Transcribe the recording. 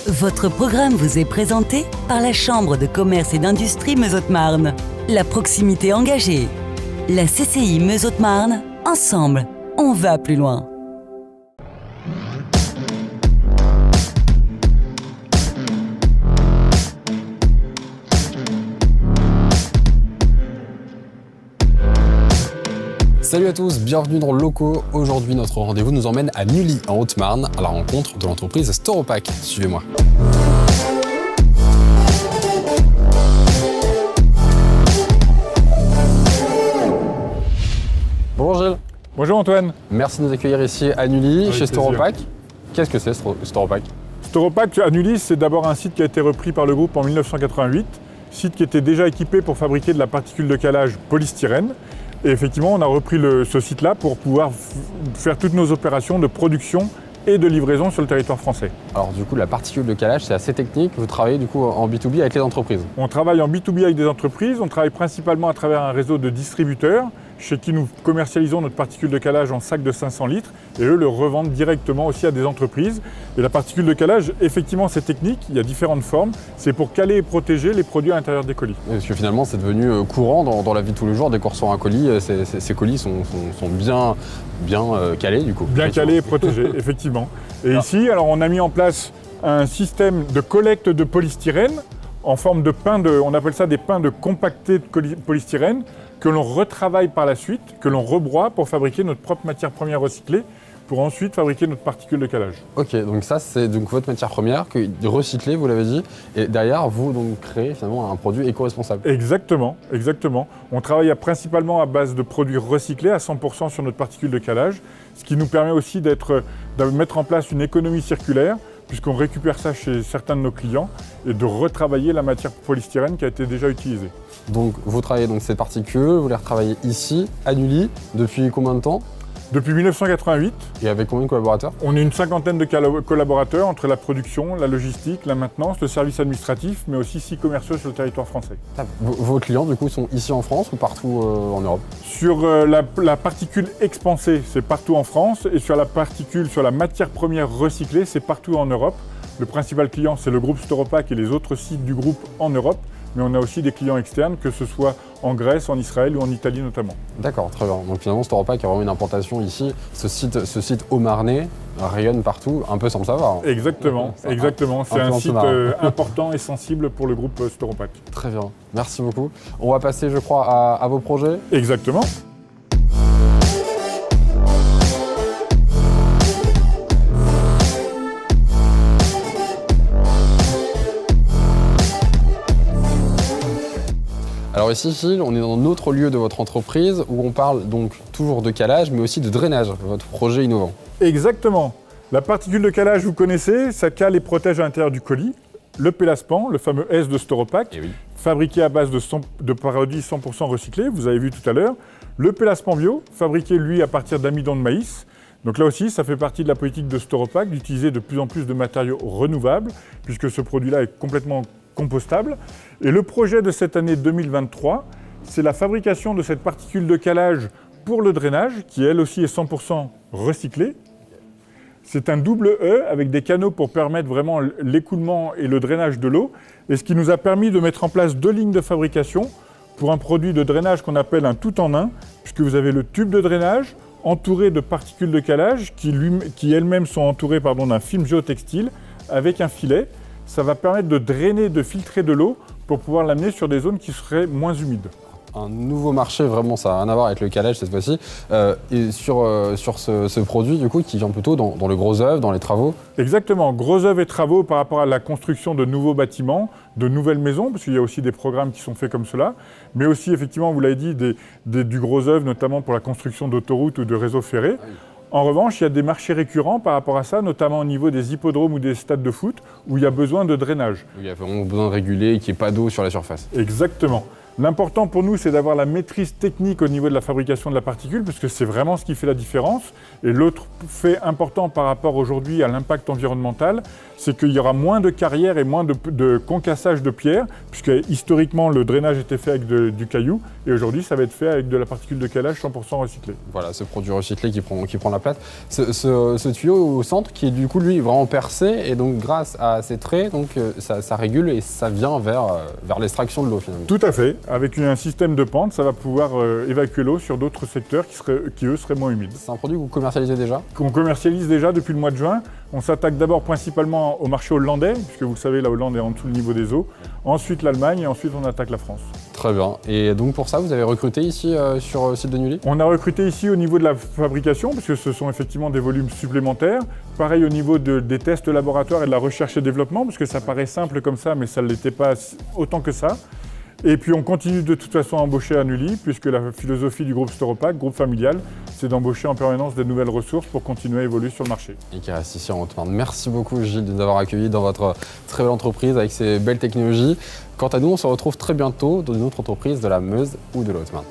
Votre programme vous est présenté par la Chambre de commerce et d'industrie Meuse-Haute-Marne. La proximité engagée. La CCI Meuse-Haute-Marne, ensemble, on va plus loin. Salut à tous, bienvenue dans Locaux. Aujourd'hui, notre rendez-vous nous emmène à Nully, en Haute-Marne, à la rencontre de l'entreprise Storopack. Suivez-moi. Bonjour Gilles. Bonjour Antoine. Merci de nous accueillir ici à Nully, chez Storopack. Qu'est-ce que c'est Storopack? Storopack à Nully, c'est d'abord un site qui a été repris par le groupe en 1988, site qui était déjà équipé pour fabriquer de la particule de calage polystyrène. Et effectivement, on a repris ce site-là pour pouvoir faire toutes nos opérations de production et de livraison sur le territoire français. Alors du coup, la particule de calage, c'est assez technique. Vous travaillez du coup en B2B avec les entreprises? On travaille en B2B avec des entreprises. On travaille principalement à travers un réseau de distributeurs chez qui nous commercialisons notre particule de calage en sac de 500 litres et eux le revendent directement aussi à des entreprises. Et la particule de calage, effectivement, c'est technique, il y a différentes formes. C'est pour caler et protéger les produits à l'intérieur des colis. Parce que finalement, c'est devenu courant dans la vie de tous les jours. Dès qu'on reçoit un colis, ces colis sont bien calés du coup. Bien calés et protégés, effectivement. Et ici, alors, on a mis en place un système de collecte de polystyrène en forme de pain on appelle ça des pains de compacté de polystyrène, que l'on retravaille par la suite, que l'on rebroie pour fabriquer notre propre matière première recyclée, pour ensuite fabriquer notre particule de calage. Ok, donc ça c'est donc votre matière première, recyclée, vous l'avez dit, et derrière vous donc créez finalement un produit éco-responsable. Exactement, exactement. On travaille principalement à base de produits recyclés à 100% sur notre particule de calage, ce qui nous permet aussi de mettre en place une économie circulaire, puisqu'on récupère ça chez certains de nos clients, et de retravailler la matière polystyrène qui a été déjà utilisée. Donc vous travaillez donc ces particules, vous les retravaillez ici, à Nully, depuis combien de temps? Depuis 1988. Et avec combien de collaborateurs? On est une cinquantaine de collaborateurs entre la production, la logistique, la maintenance, le service administratif, mais aussi 6 commerciaux sur le territoire français. Vos clients du coup sont ici en France ou partout en Europe? Sur la particule expansée, c'est partout en France, et sur la matière première recyclée, c'est partout en Europe. Le principal client, c'est le groupe Storopack et les autres sites du groupe en Europe, mais on a aussi des clients externes, que ce soit en Grèce, en Israël ou en Italie notamment. D'accord, très bien. Donc finalement, Storopack a vraiment une implantation ici. Ce site haut-marnais rayonne partout, un peu sans le savoir. Exactement, exactement. C'est un site important et sensible pour le groupe Storopack. Très bien, merci beaucoup. On va passer, je crois, à vos projets. Exactement. Alors ici, Gilles, on est dans un autre lieu de votre entreprise où on parle donc toujours de calage, mais aussi de drainage, votre projet innovant. Exactement. La particule de calage, vous connaissez, ça cale et protège à l'intérieur du colis. Le Pélaspan, le fameux S de Storopack, fabriqué à base de produits 100% recyclés, vous avez vu tout à l'heure. Le Pélaspan bio, fabriqué lui à partir d'amidon de maïs. Donc là aussi, ça fait partie de la politique de Storopack d'utiliser de plus en plus de matériaux renouvelables, puisque ce produit-là est complètement compostable. Et le projet de cette année 2023, c'est la fabrication de cette particule de calage pour le drainage, qui elle aussi est 100% recyclée. C'est un double E avec des canaux pour permettre vraiment l'écoulement et le drainage de l'eau, et ce qui nous a permis de mettre en place 2 lignes de fabrication pour un produit de drainage qu'on appelle un tout-en-un, puisque vous avez le tube de drainage entouré de particules de calage qui elles-mêmes sont entourées d'un film géotextile avec un filet. Ça va permettre de drainer, de filtrer de l'eau pour pouvoir l'amener sur des zones qui seraient moins humides. Un nouveau marché, vraiment, ça n'a rien à voir avec le calage cette fois-ci. Et sur ce produit, du coup, qui vient plutôt dans le gros œuvre, dans les travaux. Exactement, gros œuvre et travaux par rapport à la construction de nouveaux bâtiments, de nouvelles maisons, parce qu'il y a aussi des programmes qui sont faits comme cela, mais aussi, effectivement, vous l'avez dit, du gros œuvre, notamment pour la construction d'autoroutes ou de réseaux ferrés. Ah oui. En revanche, il y a des marchés récurrents par rapport à ça, notamment au niveau des hippodromes ou des stades de foot, où il y a besoin de drainage. Il y a vraiment besoin de réguler et qu'il n'y ait pas d'eau sur la surface. Exactement. L'important pour nous, c'est d'avoir la maîtrise technique au niveau de la fabrication de la particule, parce que c'est vraiment ce qui fait la différence. Et l'autre fait important par rapport aujourd'hui à l'impact environnemental, c'est qu'il y aura moins de carrières et moins de concassage de pierres, puisque historiquement, le drainage était fait avec du caillou, et aujourd'hui, ça va être fait avec de la particule de calage 100% recyclée. Voilà, ce produit recyclé qui prend la place. Ce tuyau au centre qui est du coup, lui, vraiment percé, et donc grâce à ces traits, donc, ça régule et ça vient vers l'extraction de l'eau finalement. Tout à fait. Avec un système de pente, ça va pouvoir évacuer l'eau sur d'autres secteurs qui, eux, seraient moins humides. C'est un produit que vous commercialisez déjà? Qu'on commercialise déjà depuis le mois de juin. On s'attaque d'abord principalement au marché hollandais, puisque vous le savez, la Hollande est en dessous du niveau des eaux. Ensuite l'Allemagne et ensuite on attaque la France. Très bien. Et donc pour ça, vous avez recruté ici sur le site de Nully? On a recruté ici au niveau de la fabrication, parce que ce sont effectivement des volumes supplémentaires. Pareil au niveau des tests laboratoires et de la recherche et développement, parce que ça paraît simple comme ça, mais ça ne l'était pas autant que ça. Et puis on continue de toute façon à embaucher à Nully, puisque la philosophie du groupe Storopac, groupe familial, c'est d'embaucher en permanence des nouvelles ressources pour continuer à évoluer sur le marché. Et qui reste ici en Haute-Marne. Merci beaucoup Gilles de nous avoir accueillis dans votre très belle entreprise avec ces belles technologies. Quant à nous, on se retrouve très bientôt dans une autre entreprise de la Meuse ou de la Haute-Marne.